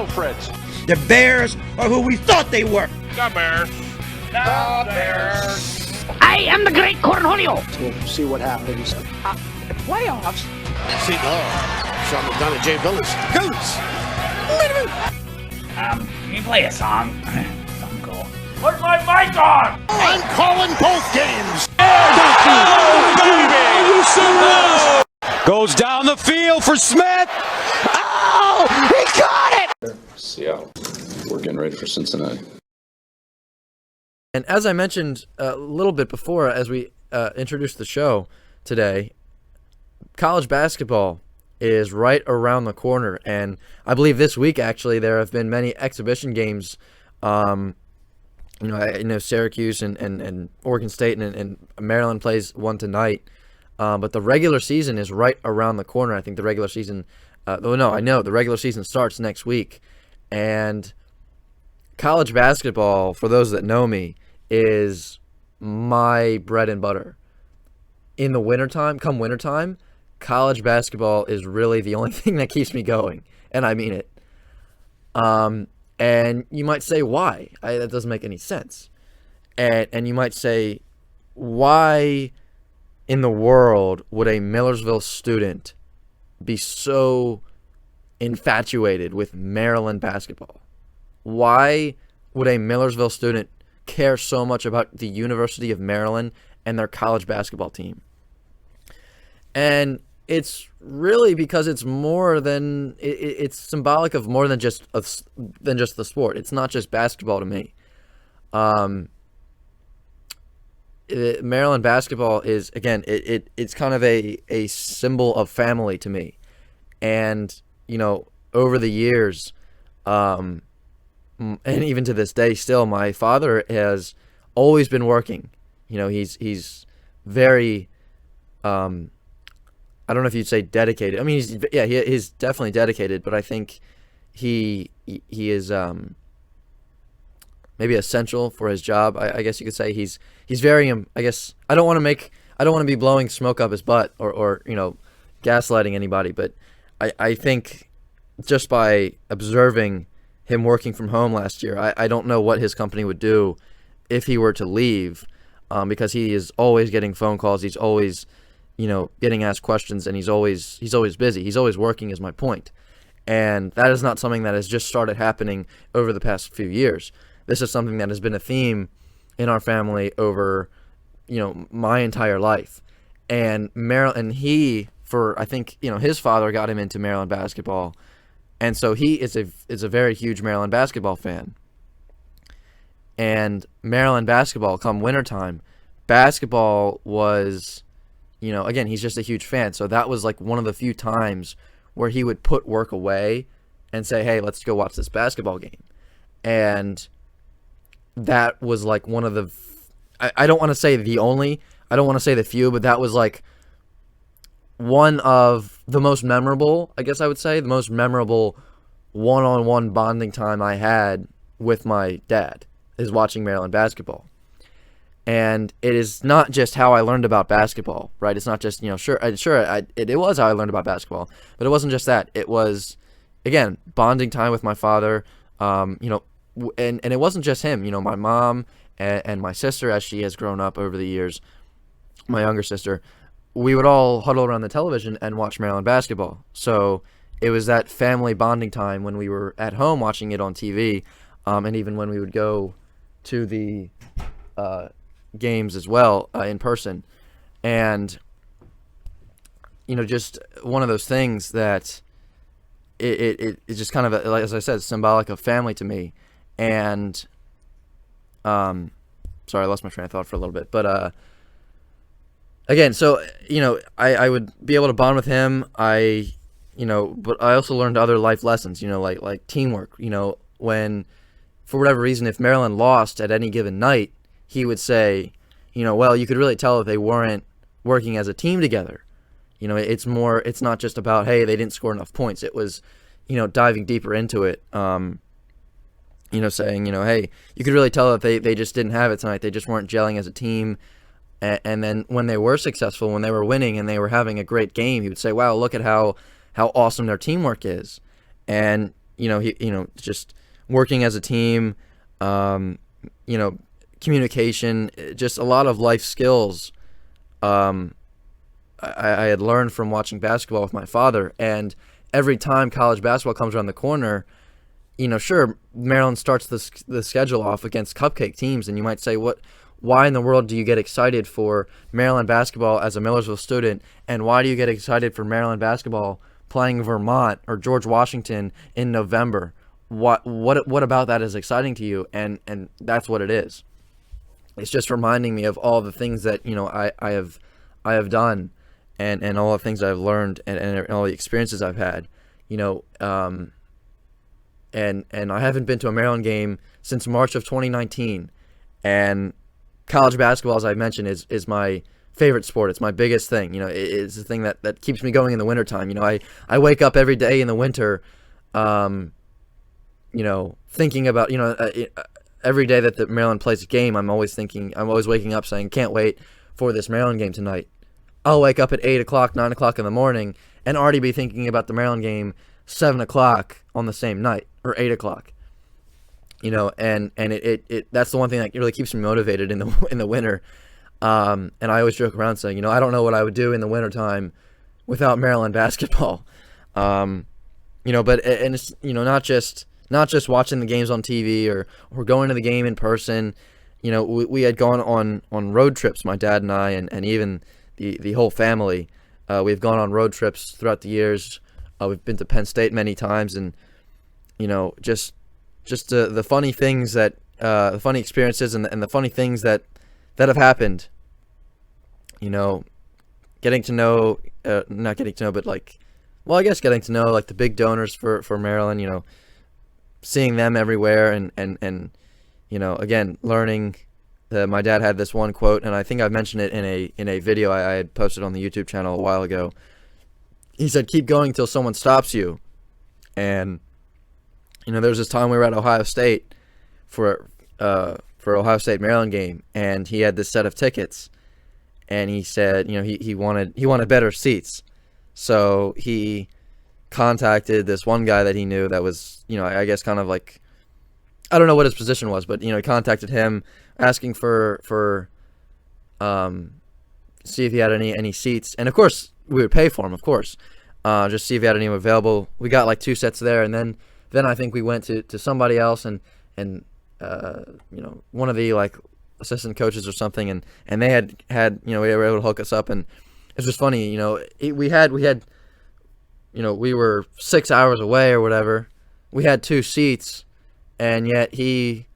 go, Fritz. The Bears are who we thought they were. The Bears. The Bears. I am the great Cornholio. We'll see what happens. Playoffs? See, Sean McDonough, Jay Billis. Goose! Can you play a song? Something cool. Put my mic on! I'm calling both games. Oh, baby! Are you serious? Goes down the field for Smith. Oh, he got it! Seattle. We're getting ready for Cincinnati. And as I mentioned a little bit before, as we introduced the show today, college basketball is right around the corner. And I believe this week, actually, there have been many exhibition games. I know Syracuse and Oregon State and Maryland plays one tonight. But the regular season is right around the corner. I think the regular season the regular season starts next week. And college basketball, for those that know me, is my bread and butter. In the wintertime, come wintertime, college basketball is really the only thing that keeps me going. And I mean it. And you might say, why? That doesn't make any sense. And you might say, why in the world would a Millersville student be so infatuated with Maryland basketball? Why would a Millersville student care so much about the University of Maryland and their college basketball team? And it's really because it's more than it's symbolic of more than just the sport. It's not just basketball to me. Maryland basketball is, again, it's kind of a symbol of family to me. And over the years, and even to this day still, my father has always been working. He's very I don't know if you'd say dedicated. I mean, he's definitely dedicated, but I think he is maybe essential for his job. I guess you could say he's very I guess I don't want to be blowing smoke up his butt or gaslighting anybody, but I think just by observing him working from home last year, I don't know what his company would do if he were to leave, because he is always getting phone calls. He's always getting asked questions, and he's always busy. He's always working, is my point. And that is not something that has just started happening over the past few years. This is something that has been a theme in our family over, my entire life. And I think his father got him into Maryland basketball, and so he is a very huge Maryland basketball fan. And Maryland basketball, come wintertime, basketball was, again, he's just a huge fan. So that was like one of the few times where he would put work away and say, hey, let's go watch this basketball game. And that was like one of the, I don't want to say the only, I don't want to say the few, but that was like one of the most memorable, I guess I would say, the most memorable one-on-one bonding time I had with my dad is watching Maryland basketball. And it is not just how I learned about basketball, right? It's not just, it was how I learned about basketball, but it wasn't just that. It was, again, bonding time with my father, and it wasn't just him. My mom and my sister, as she has grown up over the years, my younger sister, we would all huddle around the television and watch Maryland basketball. So it was that family bonding time when we were at home watching it on TV, and even when we would go to the games as well in person. And just one of those things that it's just kind of like, as I said, symbolic of family to me. And sorry, I lost my train of thought for a little bit, but again, so I would be able to bond with him. But I also learned other life lessons, like teamwork. When for whatever reason, if Maryland lost at any given night, he would say, well, you could really tell that they weren't working as a team together. It's not just about, hey, they didn't score enough points. It was, diving deeper into it, saying, hey, you could really tell that they just didn't have it tonight. They just weren't gelling as a team. And then when they were successful, when they were winning and they were having a great game, he would say, wow, look at how awesome their teamwork is. And, just working as a team, communication, just a lot of life skills I had learned from watching basketball with my father. And every time college basketball comes around the corner, sure, Maryland starts the schedule off against cupcake teams, and you might say, why in the world do you get excited for Maryland basketball as a Millersville student, and why do you get excited for Maryland basketball playing Vermont or George Washington in November? What about that is exciting to you? And that's what it is. It's just reminding me of all the things that I have done, and all the things I've learned, and all the experiences I've had. And I haven't been to a Maryland game since March of 2019, and college basketball, as I mentioned, is my favorite sport. It's my biggest thing. It's the thing that keeps me going in the wintertime. I wake up every day in the winter, thinking about, every day that the Maryland plays a game, I'm always waking up saying, can't wait for this Maryland game tonight. I'll wake up at 8 o'clock, 9 o'clock in the morning and already be thinking about the Maryland game 7 o'clock on the same night, or 8 o'clock. And it that's the one thing that really keeps me motivated in the winter. And I always joke around saying, I don't know what I would do in the wintertime without Maryland basketball. But it's, not just watching the games on TV or going to the game in person. We had gone on road trips, my dad and I, and even the whole family. We've gone on road trips throughout the years. We've been to Penn State many times, and just the funny things that the funny experiences and the funny things that have happened. Getting to know, not getting to know, but I guess getting to know the big donors for Maryland. Seeing them everywhere, and again, learning that my dad had this one quote, and I think I mentioned it in a video I had posted on the YouTube channel a while ago. He said, "Keep going till someone stops you." And there was this time we were at Ohio State for Ohio State Maryland game, and he had this set of tickets, and he said, he wanted better seats, so he contacted this one guy that he knew that was, I guess kind of I don't know what his position was, but he contacted him asking for see if he had any seats, and of course we would pay for him, of course, just see if he had any available. We got 2 sets there, and then I think we went to somebody else, and one of the assistant coaches or something, and they had we were able to hook us up, and it's just funny, we were 6 hours away or whatever. We had 2 seats, and yet he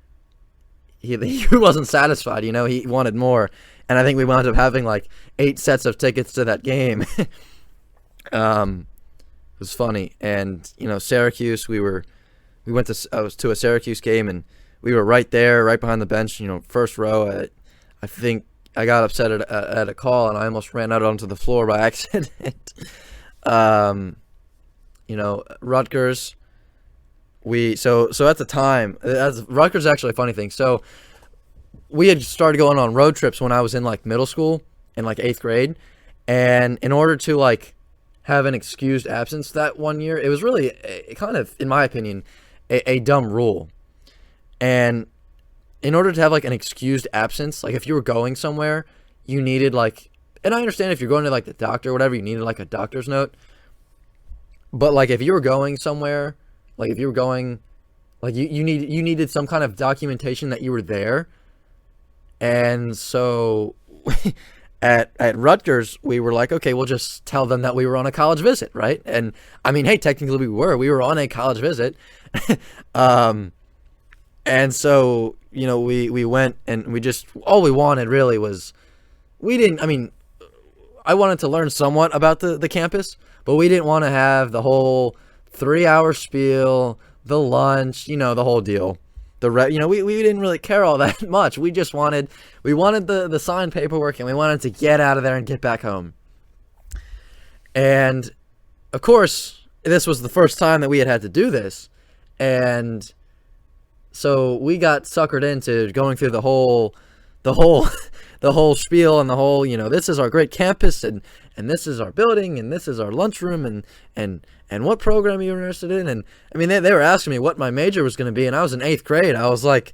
wasn't satisfied. He wanted more, and I think we wound up having 8 sets of tickets to that game. It was funny, and Syracuse. I was to a Syracuse game, and we were right there, right behind the bench. First row. I think I got upset at a call, and I almost ran out onto the floor by accident. Rutgers. So at the time, Rutgers is actually a funny thing. So we had started going on road trips when I was in middle school, in 8th grade, and in order to have an excused absence that one year, it was really kind of, in my opinion, a dumb rule. And in order to have an excused absence, if you were going somewhere, you needed and I understand if you're going to the doctor or whatever, you needed a doctor's note. But if you were going somewhere, if you were going, you needed some kind of documentation that you were there. And so at Rutgers, we were okay, we'll just tell them that we were on a college visit, right? And I mean, hey, technically we were on a college visit. And so, we went, and we just, all we wanted really was, I wanted to learn somewhat about the campus, but we didn't want to have the whole 3-hour spiel, the lunch, the whole deal. We didn't really care all that much. We wanted the signed paperwork, and we wanted to get out of there and get back home. And of course, this was the first time that we had to do this. And so we got suckered into going through the whole spiel and the whole, this is our great campus, and and this is our building, and this is our lunchroom, and what program are you interested in? And I mean, they were asking me what my major was going to be, and I was in 8th grade. I was like,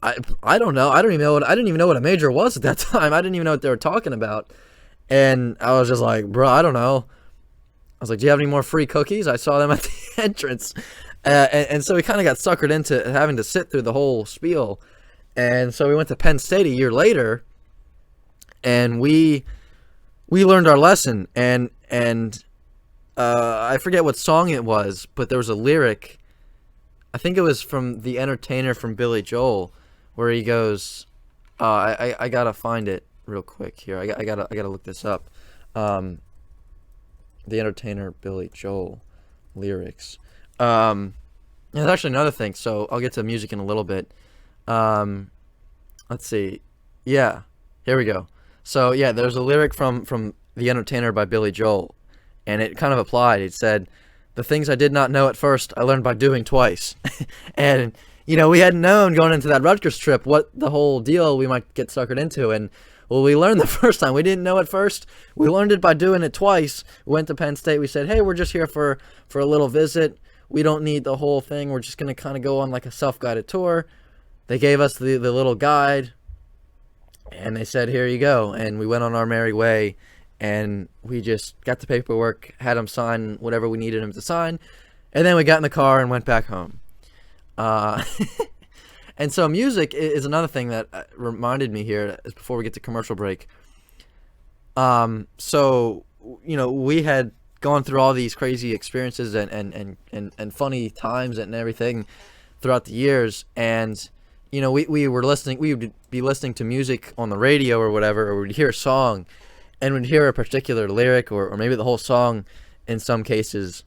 I don't know. I didn't even know what a major was at that time. I didn't even know what they were talking about. And I was just like, bro, I don't know. I was like, do you have any more free cookies? I saw them at the entrance. And so we kind of got suckered into having to sit through the whole spiel. And so we went to Penn State a year later, and we learned our lesson. And I forget what song it was, but there was a lyric. I think it was from The Entertainer from Billy Joel, where he goes, I gotta find it real quick here. I gotta look this up. The Entertainer, Billy Joel lyrics. There's actually another thing, so I'll get to music in a little bit. Let's see. Yeah, here we go. So yeah, there's a lyric from The Entertainer by Billy Joel, and it kind of applied. It said, "The things I did not know at first, I learned by doing twice." And you know, we hadn't known going into that Rutgers trip what the whole deal we might get suckered into. And well, we learned the first time. We didn't know at first. We learned it by doing it twice. We went to Penn State. We said, hey, we're just here for a little visit. We don't need the whole thing. We're just going to kind of go on like a self-guided tour. They gave us the little guide, and they said, here you go. And we went on our merry way, and we just got the paperwork, had them sign whatever we needed them to sign, and then we got in the car and went back home. And so music is another thing that reminded me here before we get to commercial break. So, you know, we had gone through all these crazy experiences and funny times and everything throughout the years. And, you know, we would be listening to music on the radio or whatever, or we'd hear a song and we'd hear a particular lyric or maybe the whole song in some cases.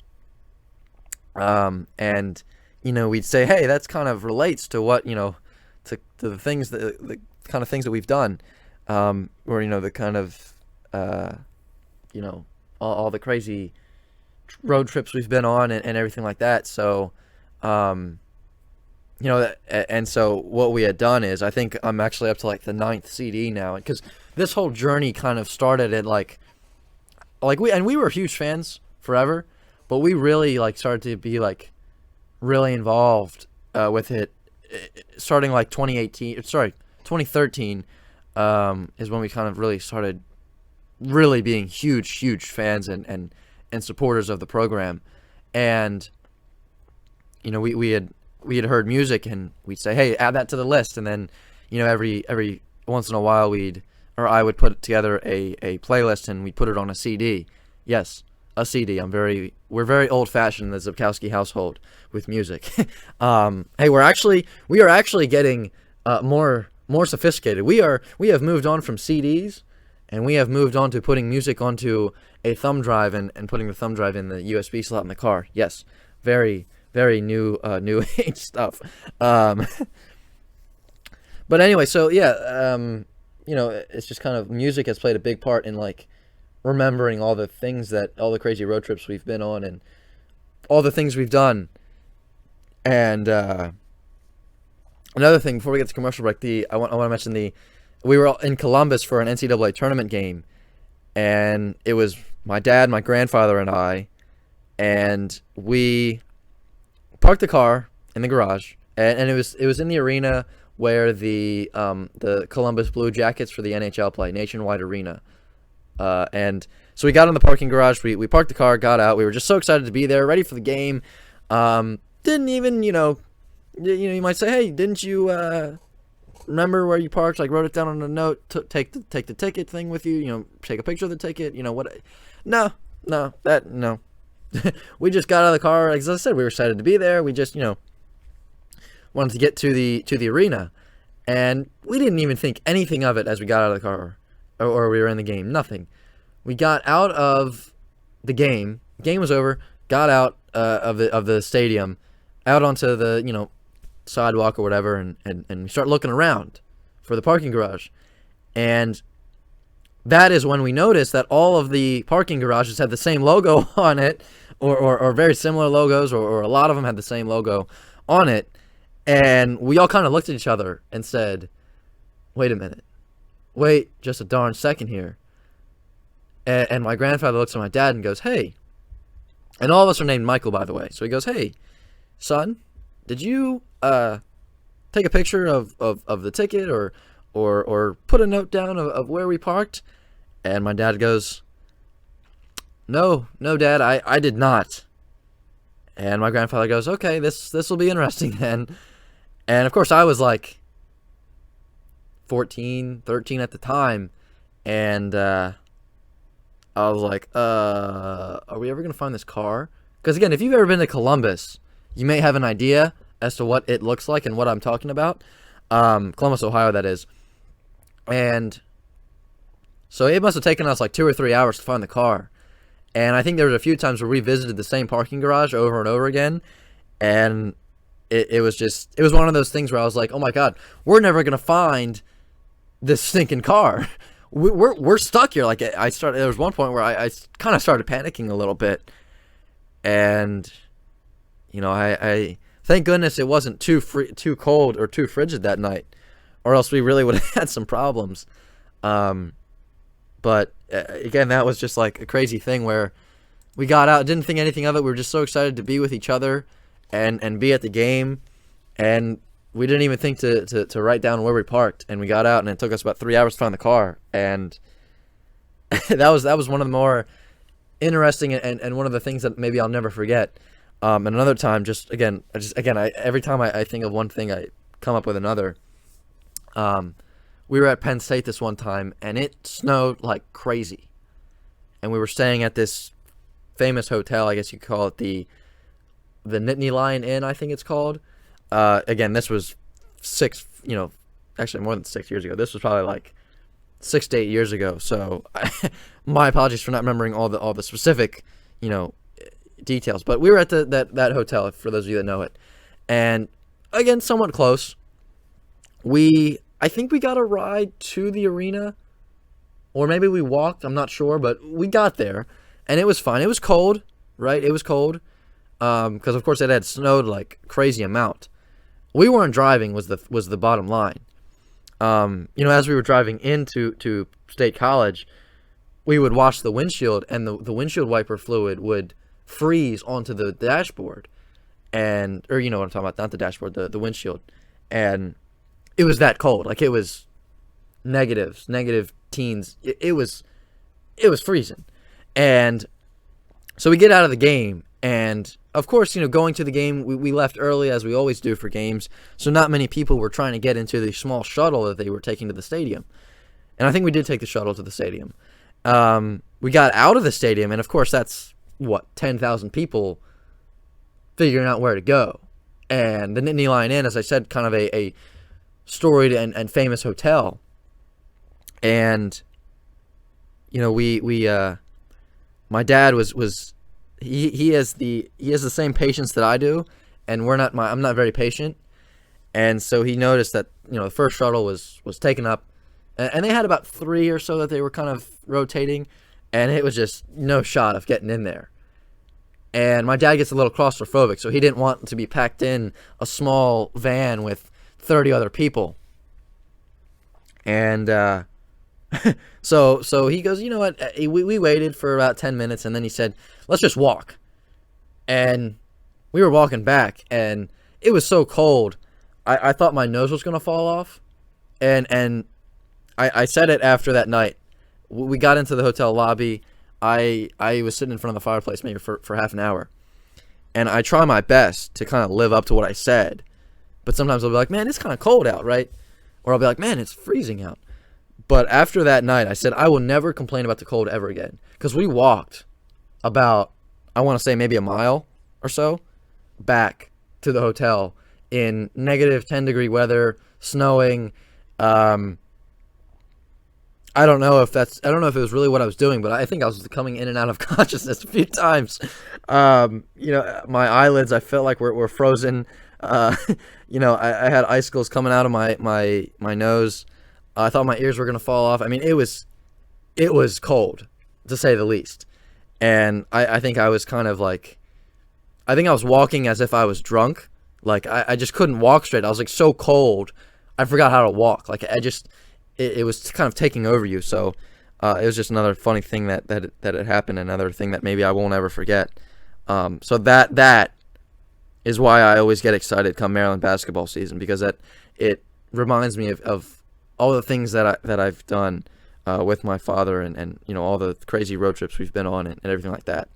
And, you know, we'd say, hey, that's kind of relates to what, you know, to the things that, the kind of things that we've done, or, you know, the kind of, you know, all the crazy road trips we've been on and everything like that. So, you know, and so what we had done is, I think I'm actually up to like the 9th CD now, because this whole journey kind of started at like we were huge fans forever, but we really like started to be like really involved with it starting like 2013 is when we kind of really started really being huge fans and supporters of the program. And you know, we had heard music and we'd say, hey, add that to the list. And then, you know, every once in a while I would put together a playlist and we'd put it on a CD. Yes, a CD. We're very old-fashioned in the Zubkowski household with music. Hey, we are actually getting more sophisticated. We have moved on from CDs, and we have moved on to putting music onto a thumb drive and putting the thumb drive in the USB slot in the car. Yes, very new age stuff. But anyway, so yeah, you know, it's just kind of music has played a big part in like remembering all the crazy road trips we've been on and all the things we've done. And another thing before we get to commercial break, I want to mention we were in Columbus for an NCAA tournament game, and it was my dad, my grandfather, and I, and we parked the car in the garage, and it was in the arena where the Columbus Blue Jackets for the NHL play, Nationwide Arena. And so we got in the parking garage, we parked the car, got out, we were just so excited to be there, ready for the game. Didn't even, you might say, hey, didn't you remember where you parked? Like, wrote it down on a note, take the ticket thing with you, take a picture of the ticket, what? No. We just got out of the car. As I said, we were excited to be there. We just, wanted to get to the arena, and we didn't even think anything of it as we got out of the car, or we were in the game. Nothing. We got out of the game. The game was over. Got out of the stadium, out onto the sidewalk or whatever, and we start looking around for the parking garage, and that is when we noticed that all of the parking garages had the same logo on it, or very similar logos, or a lot of them had the same logo on it. And we all kind of looked at each other and said, wait a minute. Wait just a darn second here. And my grandfather looks at my dad and goes, "Hey," and all of us are named Michael, by the way. So he goes, "Hey, son, did you take a picture of the ticket or put a note down of where we parked?" And my dad goes, No, Dad, I did not." And my grandfather goes, "Okay, this will be interesting then." And of course I was like 14, 13 at the time, and I was like, are we ever gonna find this car? Because again, if you've ever been to Columbus, you may have an idea as to what it looks like and what I'm talking about. Columbus, Ohio, that is. And so it must have taken us like 2 or 3 hours to find the car. And I think there was a few times where we visited the same parking garage over and over again. And it was one of those things where I was like, oh my God, we're never going to find this stinking car. We're stuck here. Like there was one point where I kind of started panicking a little bit. And, I thank goodness it wasn't too cold or too frigid that night, or else we really would have had some problems. But again, that was just like a crazy thing where we got out, didn't think anything of it. We were just so excited to be with each other and be at the game. And we didn't even think to write down where we parked. And we got out, and it took us about 3 hours to find the car. And that was one of the more interesting and one of the things that maybe I'll never forget. And another time, every time I think of one thing, I come up with another. We were at Penn State this one time, and it snowed like crazy. And we were staying at this famous hotel, I guess you could call it the Nittany Lion Inn, I think it's called. Again, this was actually more than 6 years ago. This was probably like 6 to 8 years ago. So my apologies for not remembering all the specific, details. But we were at that hotel, for those of you that know it. And again, somewhat close. I think we got a ride to the arena, or maybe we walked, I'm not sure, but we got there, and it was fine. It was cold, right? It was cold, because of course it had snowed like crazy amount. We weren't driving was the bottom line. As we were driving into State College, we would wash the windshield, and the windshield wiper fluid would freeze onto the dashboard, or you know what I'm talking about, not the dashboard, the windshield, and it was that cold. Like, it was negative teens. It was freezing. And so we get out of the game, and of course, going to the game, we left early, as we always do for games, so not many people were trying to get into the small shuttle that they were taking to the stadium. And I think we did take the shuttle to the stadium. We got out of the stadium, and of course that's 10,000 people figuring out where to go. And the Nittany Lion Inn, as I said, kind of a storied and famous hotel. And my dad was he has the same patience that I do, and I'm not very patient. And so he noticed that the first shuttle was taken up, and they had about 3 or so that they were kind of rotating, and it was just no shot of getting in there. And my dad gets a little claustrophobic, so he didn't want to be packed in a small van with 30 other people. And so he goes, you know what, we waited for about 10 minutes, and then he said, let's just walk. And we were walking back, and it was so cold, I thought my nose was going to fall off. And I said it after that night. We got into the hotel lobby. I was sitting in front of the fireplace maybe for half an hour, and I try my best to kind of live up to what I said. But sometimes I'll be like, man, it's kind of cold out, right? Or I'll be like, man, it's freezing out. But after that night, I said, I will never complain about the cold ever again. Because we walked about, I want to say maybe a mile or so, back to the hotel in negative 10-degree weather, snowing. I don't know if it was really what I was doing, but I think I was coming in and out of consciousness a few times. My eyelids, I felt like were frozen. I had icicles coming out of my nose. I thought my ears were going to fall off. I mean, it was cold, to say the least. And I think I was kind of like, I think I was walking as if I was drunk. Like, I just couldn't walk straight. I was like so cold, I forgot how to walk. Like, it was kind of taking over you. So it was just another funny thing that had happened, another thing that maybe I won't ever forget. So that is why I always get excited come Maryland basketball season, because it reminds me of all the things that I've done with my father, and all the crazy road trips we've been on, and everything like that.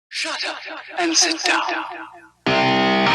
Shut up and sit down.